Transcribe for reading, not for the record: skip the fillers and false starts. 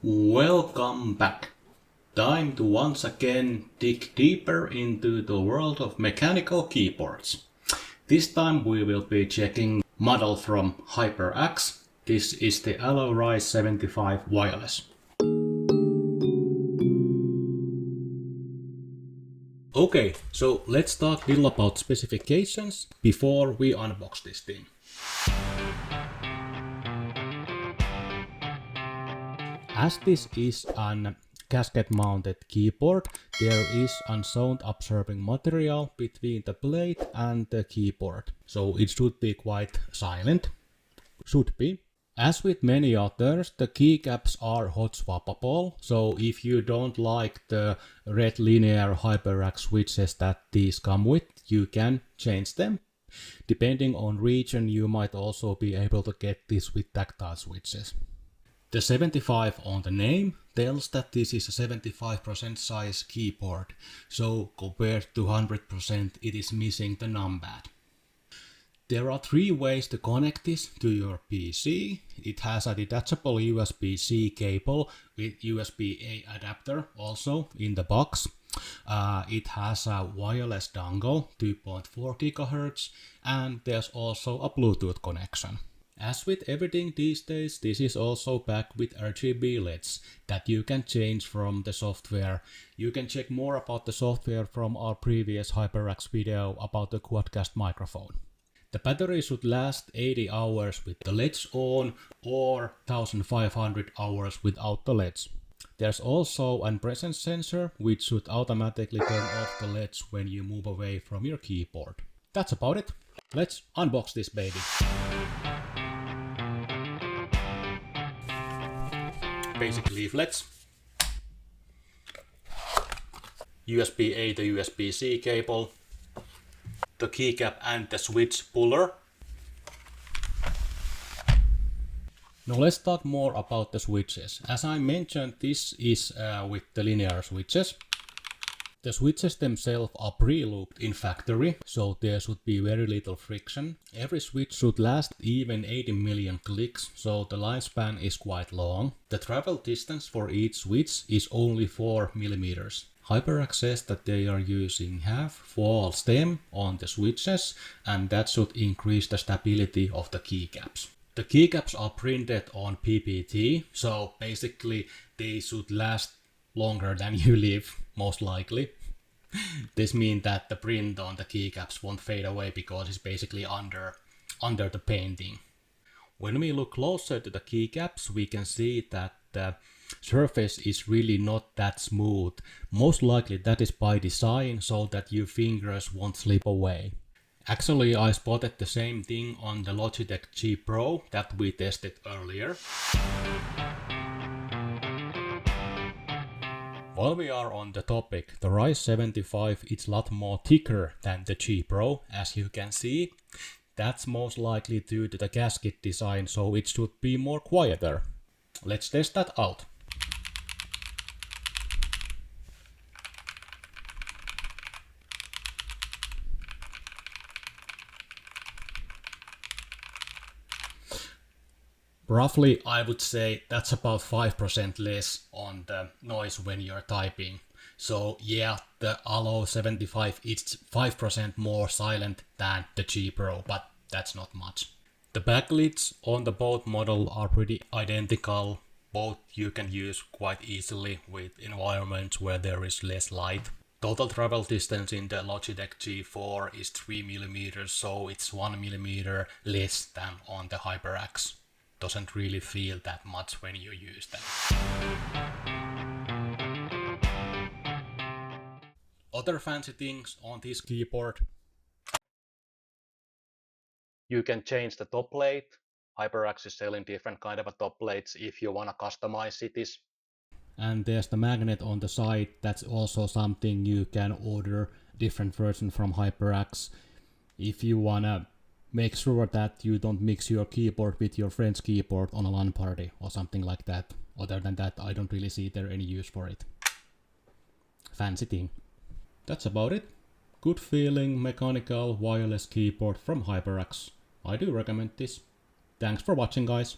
Welcome back. Time to once again dig deeper into the world of mechanical keyboards. This time we will be checking model from HyperX. This is the Rize 75 wireless. Okay, so let's talk a little about specifications before we unbox this thing. As this is an casket mounted keyboard, there is a sound absorbing material between the plate and the keyboard. So it should be quite silent. Should be. As with many others, the keycaps are hot swappable. So if you don't like the red linear HyperX switches that these come with, you can change them. Depending on region, you might also be able to get this with tactile switches. The 75 on the name tells that this is a 75% size keyboard, so compared to 100% it is missing the numpad. There are three ways to connect this to your PC. It has a detachable USB-C cable with USB-A adapter also in the box. It has a wireless dongle 2.4 GHz and there's also a Bluetooth connection. As with everything these days, this is also packed with RGB LEDs that you can change from the software. You can check more about the software from our previous HyperX video about the Quadcast microphone. The battery should last 80 hours with the LEDs on or 1500 hours without the LEDs. There's also a presence sensor which should automatically turn off the LEDs when you move away from your keyboard. That's about it. Let's unbox this baby. Basic leaflets, USB-A to USB-C cable, the keycap and the switch puller. Now let's talk more about the switches. As I mentioned, this is with the linear switches. The switches themselves are pre-looped in factory, so there should be very little friction. Every switch should last even 80 million clicks, so the lifespan is quite long. The travel distance for each switch is only 4 mm. HyperX says that they are using half fall stem on the switches, and that should increase the stability of the keycaps. The keycaps are printed on PPT, so basically they should last longer than you live, most likely. This means that the print on the keycaps won't fade away because it's basically under the painting. When we look closer to the keycaps, we can see that the surface is really not that smooth. Most likely that is by design so that your fingers won't slip away. Actually, I spotted the same thing on the Logitech G Pro that we tested earlier. While we are on the topic, the Rize 75 is a lot more thicker than the G Pro, as you can see. That's most likely due to the casket design, so it should be more quieter. Let's test that out. Roughly, I would say that's about 5% less on the noise when you're typing. So yeah, the Allo 75 is 5% more silent than the G Pro, but that's not much. The backlights on the both model are pretty identical. Both you can use quite easily with environments where there is less light. Total travel distance in the Logitech G4 is 3 mm, so it's 1 mm less than on the HyperX. Doesn't really feel that much when you use them. Other fancy things on this keyboard. You can change the top plate. HyperX is selling different kind of top plates if you wanna customize it. And there's the magnet on the side. That's also something you can order different version from HyperX if you wanna make sure that you don't mix your keyboard with your friend's keyboard on a LAN party or something like that. Other than that, I don't really see there any use for it. Fancy thing. That's about it. Good feeling mechanical wireless keyboard from HyperX. I do recommend this. Thanks for watching, guys.